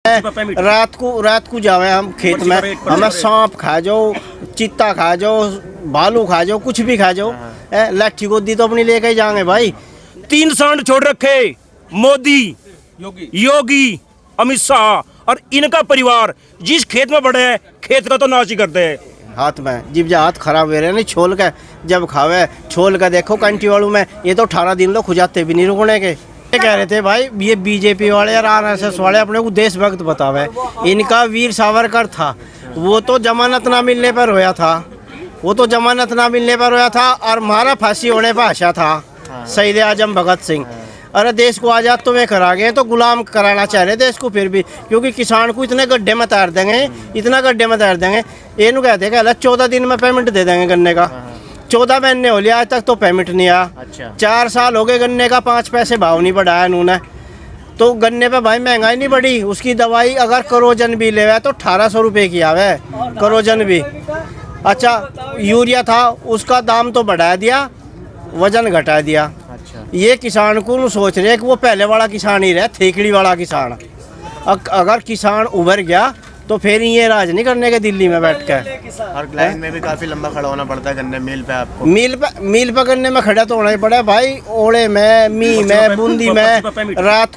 रात को जावे हम खेत में, हमें सांप खा जाओ, चीता खा जाओ, भालू खा जाओ, कुछ भी खा जाओ, लाठी गोदी तो अपनी लेके ही जाएंगे भाई। 3 सांड छोड़ रखे मोदी, योगी, अमित शाह और इनका परिवार जिस खेत में बढ़े है, खेत का तो नाश ही करते हैं। हाथ में जिब जा हाथ खराब हो रहे नहीं, छोल के जब खावे छोल का देखो कंटी वालों में, ये तो 18 दिन लोग खुजाते भी नहीं रुकने के। कह रहे थे भाई ये बीजेपी वाले और आरएसएस वाले अपने को देशभक्त बतावे, इनका वीर सावरकर था, वो तो जमानत ना मिलने पर रोया था, वो तो जमानत ना मिलने पर रोया था और हमारा फांसी होने पर आशा था शहीद आजम भगत सिंह। अरे देश को आज़ाद तो में करा गए, तो गुलाम कराना चाह रहे देश को फिर भी, क्योंकि किसान को इतने गड्ढे में तैर देंगे, इतना गड्ढे में तैर देंगे। ये कहते हैं 14 दिन में पेमेंट दे देंगे गन्ने का, 14 महीने हो लिया आज तक तो पेमेंट नहीं आया। अच्छा। 4 साल हो गए गन्ने का 5 पैसे भाव नहीं बढ़ाया इन्होंने, तो गन्ने पे भाई महंगाई नहीं बढ़ी। उसकी दवाई अगर करोजन भी ले तो 1800 रुपये की आवे करोजन भी। अच्छा, यूरिया था उसका दाम तो बढ़ा दिया, वजन घटा दिया। अच्छा। ये किसान को सोच रहे कि वो पहले वाला किसान ही रहे, थेकड़ी वाला किसान। अगर किसान उभर गया तो फिर ये राज नहीं करने के दिल्ली में बैठ कर। और लाइन में भी काफी लंबा खड़ा होना पड़ता है गन्ने मिल पे आपको। मिल पे गन्ने में खड़ा तो होना ही पड़ा भाई। ओले में, मी में, बूंदी में, रात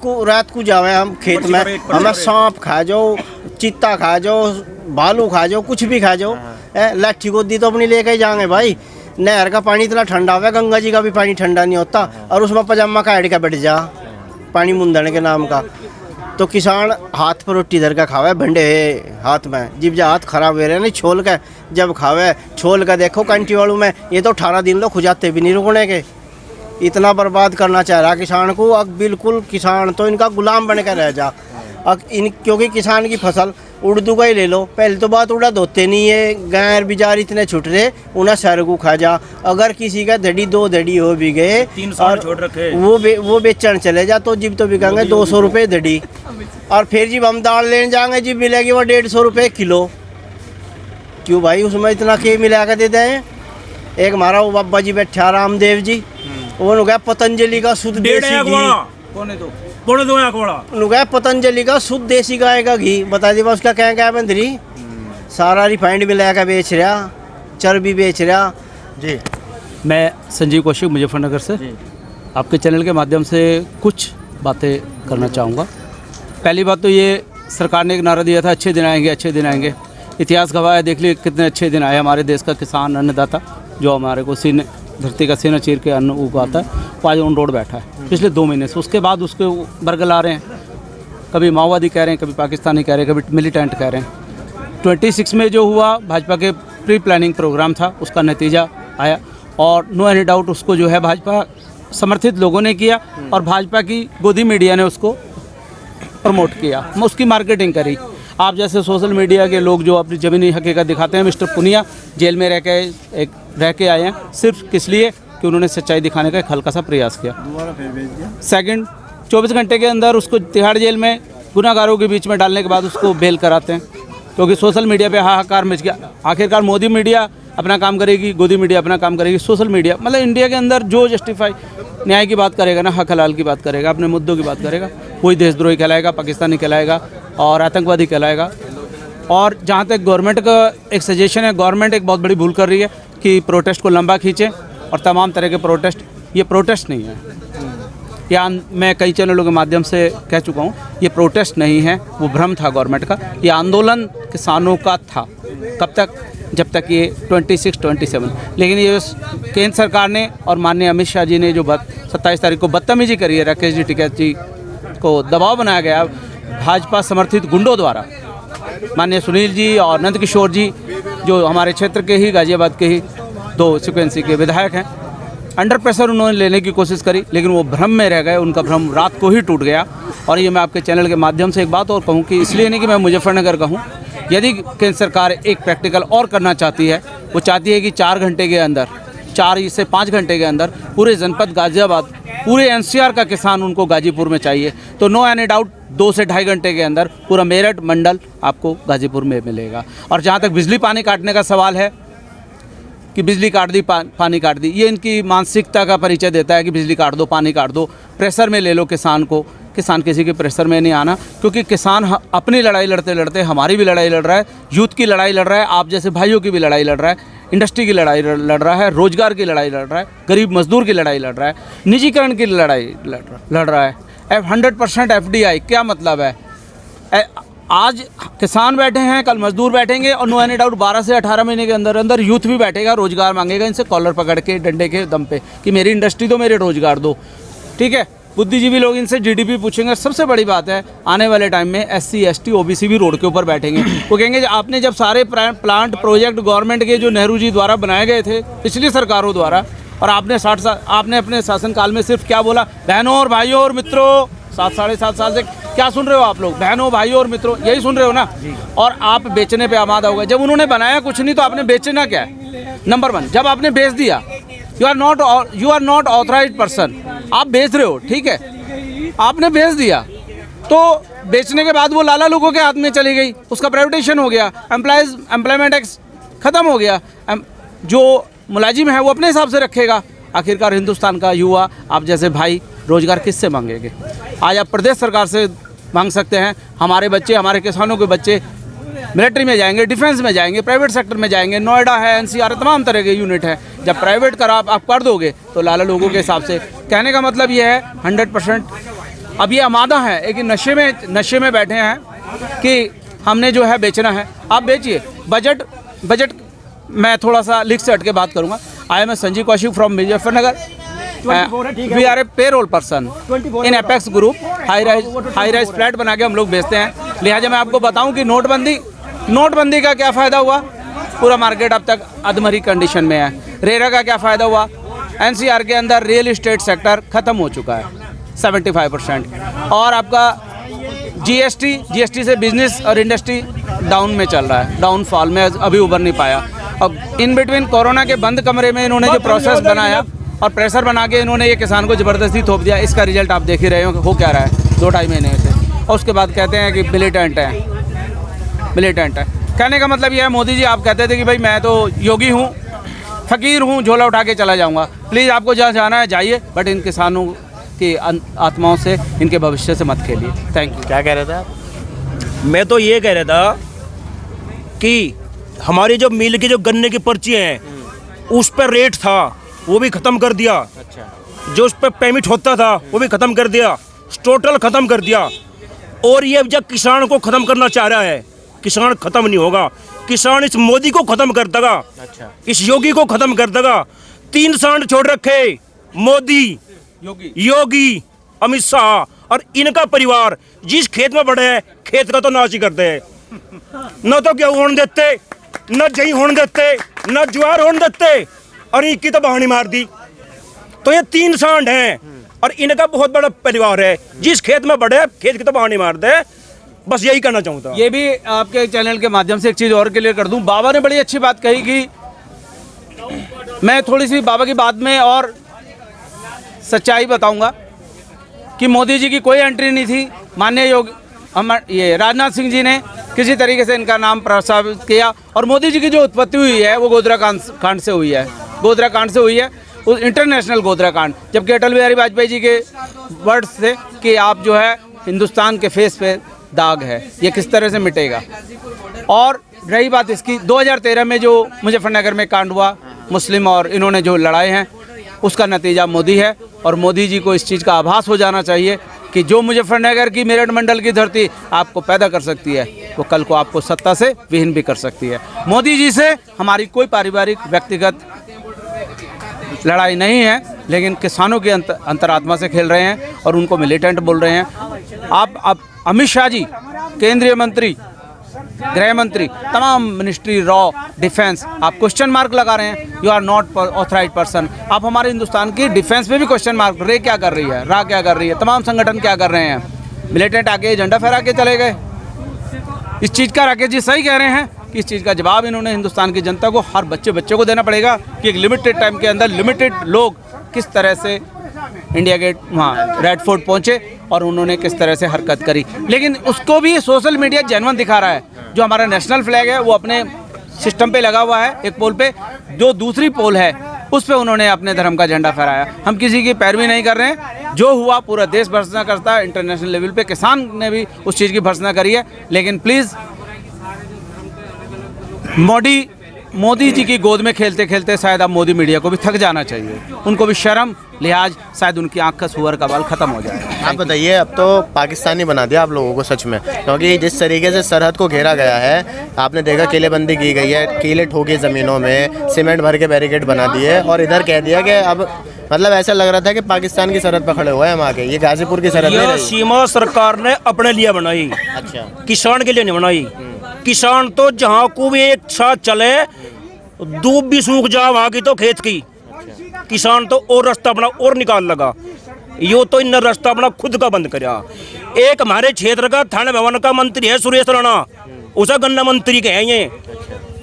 को जावे हम खेत में, हमें सांप खा जाओ, चीता खा जाओ, भालू खा जाओ, कुछ भी खा जाओ, लाठी गोदी तो अपनी लेके ही जाएंगे भाई। नहर का पानी इतना ठंडा हुआ, गंगा जी का भी पानी ठंडा नहीं होता, और उसमें पजामा का का बैठ जा पानी मुंदने के नाम का। तो किसान हाथ पर रोटी धर का खावे भंडे हाथ में, जिब जा हाथ खराब हो रहे नहीं, छोल के जब खावे छोल का देखो कंटी वालों में, ये तो 18 दिन लोग खुजाते भी नहीं रुकने के। इतना बर्बाद करना चाह रहा किसान को। अब बिल्कुल किसान तो इनका गुलाम बन कर रह जा। अब क्योंकि किसान की फसल उर्दू का ही ले लो, पहले तो बात उड़ा धोते नहीं है, गैर बिजार इतने छुट रहे, उन्हें सर को खा जा। अगर किसी का धड़ी 2 धड़ी हो भी गए और छोड़ रखे वो बेचन चले जा तो जिब तो बिकेंगे 200 रुपये धड़ी, और फिर जब हम दाल लेने जाएंगे जिब मिलेगी वो 150 रुपये किलो। क्यों भाई उसमें इतना के मिला कर देते हैं। एक हमारा वो बाबा जी बैठा रामदेव जी, वो गया पतंजलि का शुद्ध देसी घी, पतंजलि का शुद्ध देसी गाय का घी, बता दी उसका क्या क्या बंदरी, सारा रिफाइंड मिला कर बेच रहा, चर्बी बेच रहा। जी, मैं संजीव कौशिक मुजफ्फरनगर से आपके चैनल के माध्यम से कुछ बातें करना चाहूँगा। पहली बात तो ये, सरकार ने एक नारा दिया था अच्छे दिन आएंगे, अच्छे दिन आएंगे। इतिहास गवाह है, देख लीजिए कितने अच्छे दिन आए। हमारे देश का किसान अन्नदाता जो हमारे को धरती का सीना चीर के अन्न उगाता है, वो आज ऑन रोड बैठा है पिछले 2 महीने से। उसके बाद उसके बरगल आ रहे हैं, कभी माओवादी कह रहे हैं, कभी पाकिस्तानी कह रहे हैं, कभी मिलिटेंट कह रहे हैं। 26 में जो हुआ भाजपा के प्री प्लानिंग प्रोग्राम था, उसका नतीजा आया, और नो एनी डाउट उसको जो है भाजपा समर्थित लोगों ने किया, और भाजपा की गोदी मीडिया ने उसको प्रमोट किया, उसकी मार्केटिंग करी। आप जैसे सोशल मीडिया के लोग जो अपनी ज़मीनी हकीकत दिखाते हैं, मिस्टर पुनिया जेल में रह के आए हैं सिर्फ किस लिए कि उन्होंने सच्चाई दिखाने का एक हल्का सा प्रयास किया। सेकंड, 24 घंटे के अंदर उसको तिहाड़ जेल में गुनाहगारों के बीच में डालने के बाद उसको बेल कराते हैं, क्योंकि सोशल मीडिया पे हाहाकार मच गया। आखिरकार मोदी मीडिया अपना काम करेगी, गोदी मीडिया अपना काम करेगी, सोशल मीडिया मतलब इंडिया के अंदर जो जस्टिफाई न्याय की बात करेगा ना, हक हलाल की बात करेगा, अपने मुद्दों की बात करेगा, कोई देशद्रोही कहलाएगा, पाकिस्तानी कहलाएगा और आतंकवादी कहलाएगा। और जहाँ तक गवर्नमेंट का एक सजेशन है, गवर्नमेंट एक बहुत बड़ी भूल कर रही है कि प्रोटेस्ट को लंबा खींचे, और तमाम तरह के प्रोटेस्ट, ये प्रोटेस्ट नहीं है। या मैं कई चैनलों के माध्यम से कह चुका हूँ, ये प्रोटेस्ट नहीं है, वो भ्रम था गवर्नमेंट का। ये आंदोलन किसानों का था। कब तक? जब तक ये 26-27। लेकिन ये केंद्र सरकार ने और माननीय अमित शाह जी ने जो 27 तारीख को बदतमीजी करी है, राकेश जी टिकैत जी को दबाव बनाया गया भाजपा समर्थित गुंडों द्वारा। माननीय सुनील जी और नंद किशोर जी जो हमारे क्षेत्र के ही, गाजियाबाद के ही 2 सिक्वेंसी के विधायक हैं, अंडर प्रेशर उन्होंने लेने की कोशिश करी, लेकिन वो भ्रम में रह गए, उनका भ्रम रात को ही टूट गया। और ये मैं आपके चैनल के माध्यम से एक बात और कहूँ कि इसलिए नहीं कि मैं मुजफ्फरनगर का हूँ, यदि केंद्र सरकार एक प्रैक्टिकल और करना चाहती है, वो चाहती है कि 4 घंटे के अंदर, 4 से 5 घंटे के अंदर पूरे जनपद गाजियाबाद, पूरे एनसीआर का किसान उनको गाजीपुर में चाहिए, तो नो एनी डाउट 2 से ढाई घंटे के अंदर पूरा मेरठ मंडल आपको गाजीपुर में मिलेगा। और जहाँ तक बिजली पानी काटने का सवाल है कि बिजली काट दी, पानी काट दी, ये इनकी मानसिकता का परिचय देता है कि बिजली काट दो, पानी काट दो, प्रेशर में ले लो किसान को। किसान किसी के प्रेशर में नहीं आना, क्योंकि किसान अपनी लड़ाई लड़ते लड़ते हमारी भी लड़ाई लड़ रहा है, यूथ की लड़ाई लड़ रहा है, आप जैसे भाइयों की भी लड़ाई लड़ रहा है, इंडस्ट्री की लड़ाई लड़ रहा है, रोजगार की लड़ाई लड़ रहा है, गरीब मजदूर की लड़ाई लड़ रहा है, निजीकरण की लड़ाई लड़ रहा है। 100% FDI क्या मतलब है? आज किसान बैठे हैं, कल मजदूर बैठेंगे और नो एनी डाउट 12 से 18 महीने के अंदर अंदर यूथ भी बैठेगा, रोजगार मांगेगा इनसे कॉलर पकड़ के डंडे के दम पे कि मेरी इंडस्ट्री दो, मेरे रोजगार दो। ठीक है, बुद्धिजीवी लोग इनसे GDP पूछेंगे। सबसे बड़ी बात है, आने वाले टाइम में SC ST OBC भी रोड के ऊपर बैठेंगे। वो कहेंगे आपने जब सारे प्लांट प्रोजेक्ट गवर्नमेंट के जो नेहरू जी द्वारा बनाए गए थे पिछली सरकारों द्वारा, और आपने 60 साल आपने अपने शासनकाल में सिर्फ क्या बोला, बहनों और भाइयों और मित्रों, 7-7.5 साल से क्या सुन रहे हो आप लोग, बहनों भाइयों और मित्रों, यही सुन रहे हो ना। और आप बेचने पे आमादा हो गए। जब उन्होंने बनाया कुछ नहीं तो आपने बेचना क्या है? नंबर 1, जब आपने बेच दिया, you are not authorised person, आप बेच रहे हो, ठीक है, आपने बेच दिया तो बेचने के बाद वो लाला लोगों के हाथ में चली गई, उसका प्राइवेटाइजेशन हो गया, एम्प्लॉयमेंट एक्ट खत्म हो गया, जो मुलाजिम है वो अपने हिसाब से रखेगा। आखिरकार हिंदुस्तान का युवा, आप जैसे भाई, रोजगार किससे मांगेंगे? आज आप प्रदेश सरकार से मांग सकते हैं, हमारे बच्चे, हमारे किसानों के बच्चे मिलिट्री में जाएंगे, डिफेंस में जाएंगे, प्राइवेट सेक्टर में जाएंगे, नोएडा है, NCR, तमाम तरह के यूनिट है। जब प्राइवेट कर आप कर दोगे तो लाला लोगों के हिसाब से, कहने का मतलब ये है 100%। अब ये आमादा है, लेकिन नशे में बैठे हैं कि हमने जो है बेचना है। आप बेचिए। बजट मैं थोड़ा सा लीक से हट के बात करूँगा। I am Sanjeev Kaushik from Muzaffarnagar. We are a payroll person in Apex group. High rise flat बना के हम लोग बेचते हैं। लिहाजा मैं आपको बताऊं कि नोटबंदी का क्या फ़ायदा हुआ, पूरा मार्केट अब तक अधमरी कंडीशन में है। रेरा का क्या फ़ायदा हुआ, NCR के अंदर रियल इस्टेट सेक्टर ख़त्म हो चुका है 75%। और आपका GST से बिजनेस और इंडस्ट्री डाउन में चल रहा है, डाउनफॉल में अभी उभर नहीं पाया। अब इन बिटवीन कोरोना के बंद कमरे में इन्होंने जो प्रोसेस बनाया और प्रेशर बना के इन्होंने ये किसान को ज़बरदस्ती थोप दिया। इसका रिजल्ट आप देख ही रहे हो क्या रहा है 2-2.5 महीने से। और उसके बाद कहते हैं कि मिलिटेंट है। कहने का मतलब ये है, मोदी जी आप कहते थे कि भाई मैं तो योगी हूँ, फ़कीर हूँ, झोला उठा के चला जाऊँगा। प्लीज़ आपको जहाँ जाना है जाइए, बट इन किसानों की आत्माओं से, इनके भविष्य से मत खेलिए। Thank you. क्या कह रहे थे आप? मैं तो ये कह रहा था कि हमारी जो मिल की जो गन्ने की पर्ची हैं उस पर रेट था वो भी ख़त्म कर दिया। अच्छा। जो उस पर पेमेंट होता था वो भी ख़त्म कर दिया, टोटल ख़त्म कर दिया। और ये जब किसान को ख़त्म करना चाह रहा है, किसान ख़त्म नहीं होगा। किसान इस मोदी को ख़त्म कर देगा। अच्छा। इस योगी को ख़त्म कर देगा। 3 सांड छोड़ रखे, मोदी, योगी, अमित शाह और इनका परिवार। जिस खेत में बढ़े हैं, खेत का तो नाश ही करते हैं। न तो गेहूं होने देते, न जई होने देते, न ज्वार होने देते, और इनकी तो बहानी मार दी। तो ये 3 सांड हैं और इनका बहुत बड़ा परिवार है। जिस खेत में बढ़े, खेत की तो बहानी मार दे। बस यही कहना चाहूँगा। ये भी आपके चैनल के माध्यम से एक चीज़ और क्लियर कर दूं। बाबा ने बड़ी अच्छी बात कही कि मैं थोड़ी सी बाबा की बात में और सच्चाई बताऊंगा कि मोदी जी की कोई एंट्री नहीं थी। माननीय ये राजनाथ सिंह जी ने किसी तरीके से इनका नाम प्रस्तावित किया। और मोदी जी की जो उत्पत्ति हुई है वो गोधरा कांड से हुई है। गोधरा कांड से हुई है, उस इंटरनेशनल गोधरा कांड। जबकि अटल बिहारी वाजपेयी जी के वर्ड्स थे कि आप जो है हिंदुस्तान के फेस पे दाग है, ये किस तरह से मिटेगा। और रही बात इसकी, 2013 में जो मुजफ्फरनगर में कांड हुआ, मुस्लिम और इन्होंने जो लड़ाए हैं, उसका नतीजा मोदी है। और मोदी जी को इस चीज़ का आभास हो जाना चाहिए कि जो मुजफ्फरनगर की मेरठ मंडल की धरती आपको पैदा कर सकती है, वो कल को आपको सत्ता से विहीन भी कर सकती है। मोदी जी से हमारी कोई पारिवारिक व्यक्तिगत लड़ाई नहीं है, लेकिन किसानों की अंतरात्मा से खेल रहे हैं और उनको मिलिटेंट बोल रहे हैं। आप अमित शाह जी, केंद्रीय मंत्री, गृह मंत्री, तमाम मिनिस्ट्री, रॉ, डिफेंस, आप क्वेश्चन मार्क लगा रहे हैं। You are not authorised person. आप हमारे हिंदुस्तान की डिफेंस पे भी क्वेश्चन मार्क, रे क्या कर रही है, रा क्या कर रही है, तमाम संगठन क्या कर रहे हैं। मिलिटेंट आके झंडा फहरा के चले गए। इस चीज़ का राकेश जी सही कह रहे हैं कि इस चीज़ का जवाब इन्होंने हिंदुस्तान की जनता को, हर बच्चे को देना पड़ेगा कि एक लिमिटेड टाइम के अंदर लिमिटेड लोग किस तरह से इंडिया गेट वहाँ रेड फोर्ट पहुँचे और उन्होंने किस तरह से हरकत करी। लेकिन उसको भी सोशल मीडिया जेन्युइन दिखा रहा है। जो हमारा नेशनल फ्लैग है वो अपने सिस्टम पे लगा हुआ है एक पोल पे, जो दूसरी पोल है उस पर उन्होंने अपने धर्म का झंडा फहराया। हम किसी की पैरवी नहीं कर रहे हैं, जो हुआ पूरा देश भर्त्सना करता है, इंटरनेशनल लेवल पे किसान ने भी उस चीज़ की भर्त्सना करी है। लेकिन प्लीज़ मोदी जी की गोद में खेलते खेलते शायद अब मोदी मीडिया को भी थक जाना चाहिए, उनको भी शर्म लिहाज, शायद उनकी आँख का सुअर का बाल खत्म हो जाए। आप बताइए, अब तो पाकिस्तानी बना दिया आप लोगों को सच में, क्योंकि जिस तरीके से सरहद को घेरा गया है, आपने देखा किलेबंदी की गई है, कीले ठोके ज़मीनों में, सीमेंट भर के बैरिकेड बना दिए और इधर कह दिया कि अब मतलब ऐसा लग रहा था कि पाकिस्तान की सरहद पर खड़े हुए हैं हम आके। ये गाजीपुर की सरहद यह नहीं सीमा सरकार ने अपने लिए बनाई, अच्छा, किसान के लिए नहीं बनाई। किसान तो जहाँ को भी एक साथ चले, दूब भी सूख जा वहाँ की तो खेत की, किसान तो और रास्ता अपना और निकाल लगा। यो तो इन रास्ता अपना खुद का बंद करया। एक हमारे क्षेत्र का थाने भवन का मंत्री है सुरेश राणा, उसे गन्ना मंत्री के हैं ये,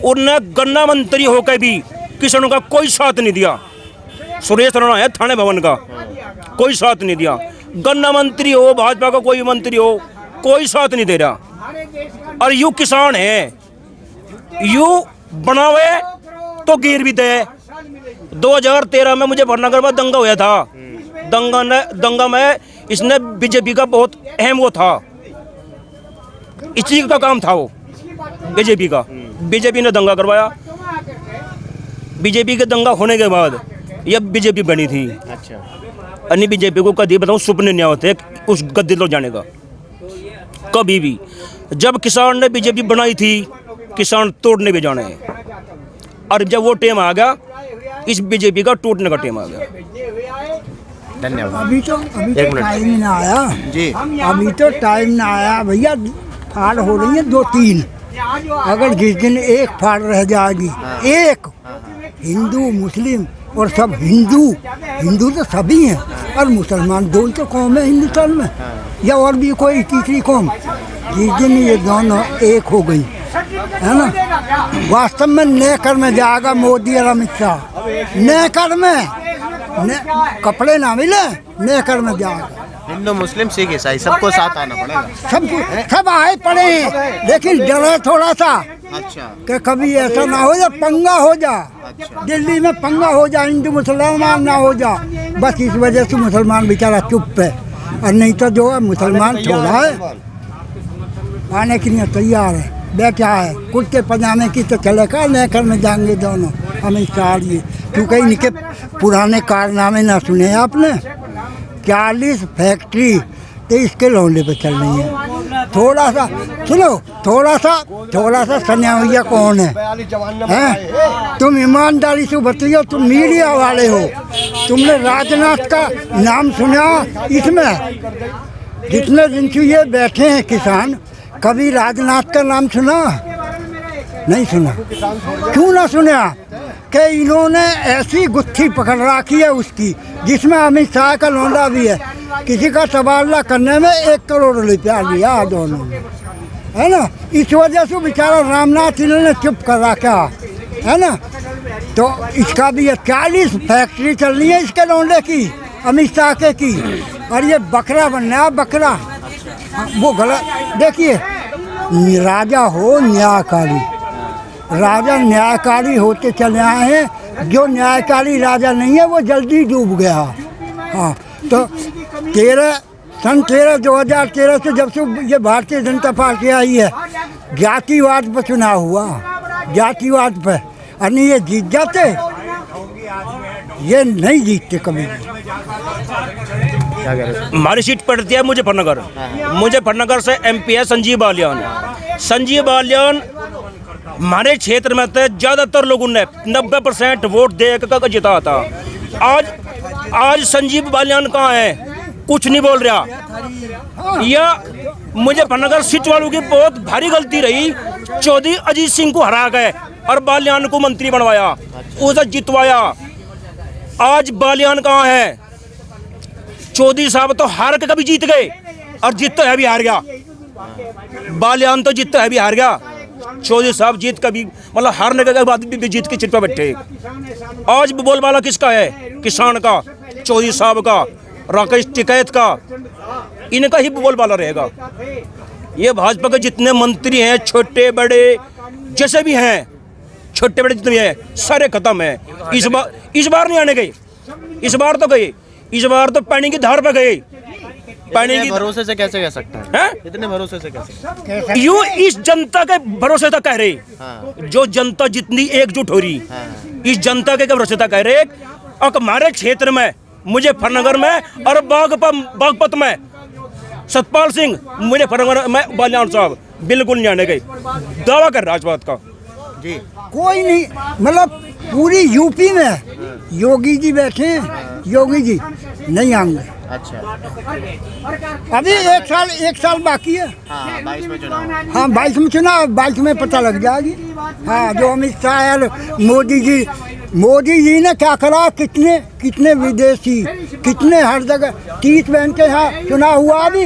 उनने गन्ना मंत्री होकर भी किसानों का कोई साथ नहीं दिया। सुरेश राणा है थाने भवन का, कोई साथ नहीं दिया। गन्ना मंत्री हो, भाजपा का कोई मंत्री हो, कोई साथ नहीं दे रहा। और यू किसान है, यू बनावे तो गिर भी दे। 2013 में मुझे भरनगर में दंगा हुआ था, दंगा में इसने बीजेपी का बहुत अहम वो था, इसी का काम था वो बीजेपी का। बीजेपी ने दंगा करवाया, बीजेपी के दंगा होने के बाद यह बीजेपी बनी थी। अच्छा, अन्य बीजेपी को कभी बताऊँ सुपने नहीं होते उस गद्दी तो जाने का, कभी भी। जब किसान ने बीजेपी बनाई थी, किसान तोड़ने भी जाने हैं, और जब वो टाइम आ गया, इस बीजेपी का टूटने का टाइम आ गया। धन्यवाद। अभी तो एक मिनट। टाइम ही ना आया जी, अभी तो टाइम ना आया भैया। फाड़ हो रही है 2-3, अगर जिस दिन एक फाड़ रह जाएगी, एक हिंदू मुस्लिम और सब हिंदू तो सभी हैं, और मुसलमान दो तो कौम है हिंदुस्तान में, या और भी कोई तीसरी कौम। जिस दिन ये दोनों एक हो गई है ना, वास्तव में नेकर में जाएगा मोदी और अमित शाह। नेकर में कपड़े ना मिले, नेकर में जाएगा। हिंदू मुस्लिम सिख ईसाई सबको साथ आना पड़ेगा। सब आए पड़े हैं, लेकिन डरे थोड़ा सा अच्छा, कि कभी ऐसा ना हो जा, पंगा हो जा, दिल्ली में पंगा हो जा, हिंदू मुसलमान ना हो जा। बस इस वजह से मुसलमान बेचारा चुप है, और नहीं तो जो है मुसलमान छोड़ा है, आने के लिए तैयार है, बैठा है। कुर्ते पजामे की तो चलेगा, नेकर में जाएंगे दोनों अमित शाह जी, क्योंकि इनके पुराने कारनामे ना सुने आपने। 40 फैक्ट्री तो इसके लौंडे पे चल रही है। थोड़ा सा सुनो, थोड़ा सा सन्या भैया कौन है? तुम ईमानदारी से बताइए, तुम मीडिया वाले हो, तुमने राजनाथ का नाम सुना? इसमें जितने दिन से ये बैठे हैं किसान, कभी राजनाथ का नाम सुना? नहीं सुना। क्यों ना सुना? कि इन्होंने ऐसी गुत्थी पकड़ रखी है उसकी, जिसमें अमित शाह का लौंडा भी है। किसी का तबादला करने में 1 करोड़ रुपया लिया दोनों ने, है ना। इस वजह से बेचारा रामनाथ इन्होंने चुप कर रखा है ना। तो इसका भी 40 फैक्ट्री चल रही है इसके लौंडे की, अमित शाह के की, और ये बकरा बनना है, बकरा। वो गलत। देखिए, राजा हो न्यायकारी, राजा न्यायकारी होते चले आए हैं। जो न्यायकारी राजा नहीं है वो जल्दी डूब गया। हाँ, तो 2013 से जब से ये भारतीय जनता पार्टी आई है, जातिवाद पर चुनाव हुआ, जातिवाद पर। और नहीं ये जीत जाते, ये नहीं जीतते कभी। हमारी सीट पड़ती है मुजफ्फरनगर से MP है संजीव बालियान। संजीव बालियान हमारे क्षेत्र में तो ज़्यादातर लोगों ने 90% वोट दे कर जिता था। आज संजीव बालियान कहाँ है? कुछ नहीं बोल रहा। यह मुजफ्फरनगर सीट वालों की बहुत भारी गलती रही। चौधरी अजीत सिंह को हरा गए और बालियान को मंत्री बनवाया, उसे जितवाया। आज बालियान कहाँ है? चौधरी साहब तो हार के कभी जीत गए, और जीत तो है भी हार गया। बालियान तो जीत तो है भी हार गया। चौधरी साहब जीत कभी मतलब हारने के बाद भी जीत के चिट पे बैठे। आज बोलबाला किसका है? किसान का, चौधरी साहब का, राकेश टिकैत का, इनका ही बोलबाला रहेगा। ये भाजपा के जितने मंत्री हैं, छोटे बड़े जैसे भी हैं, छोटे बड़े जितने हैं सारे खत्म है। इस बार नहीं आने गए, इस बार तो गए, इस बार तो पानी की धार पर गए। पानी इतने की भरोसे से कैसे कह सकते हैं? हैं? इतने भरोसे से कैसे? यूं इस जनता के भरोसे तक कह रहे, हाँ। जो जनता जितनी एकजुट हो रही, हाँ। इस जनता के भरोसे तक कह रहे। और हमारे क्षेत्र में, मुजफ्फरनगर में और बागपत में सतपाल सिंह, मुजफ्फरनगर में बालियान साहब बिल्कुल नहीं आने गए, दावा कर रहा है इस बात का जी। कोई नहीं, मतलब पूरी यूपी में योगी जी बैठे हैं, योगी जी नहीं आएंगे। अच्छा, अभी एक साल बाकी है। हाँ 22 में चुनाव। हाँ 22 में चुनाव, 22 में पता लग जाएगी। हाँ जो अमित शाह और मोदी जी ने क्या करा, कितने विदेशी, कितने हर जगह 30 बहन के यहाँ चुनाव हुआ अभी,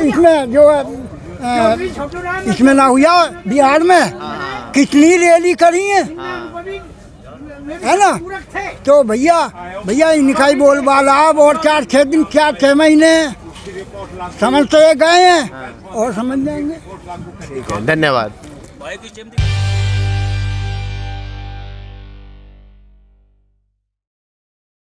इसमें जो इसमें ना हुआ बिहार में, कितनी रैली करी है ना। तो भैया इनका ही बोलबाला अब और 4-6 महीने समझ तो ये गए हैं और समझ जाएंगे। ठीक है, धन्यवाद।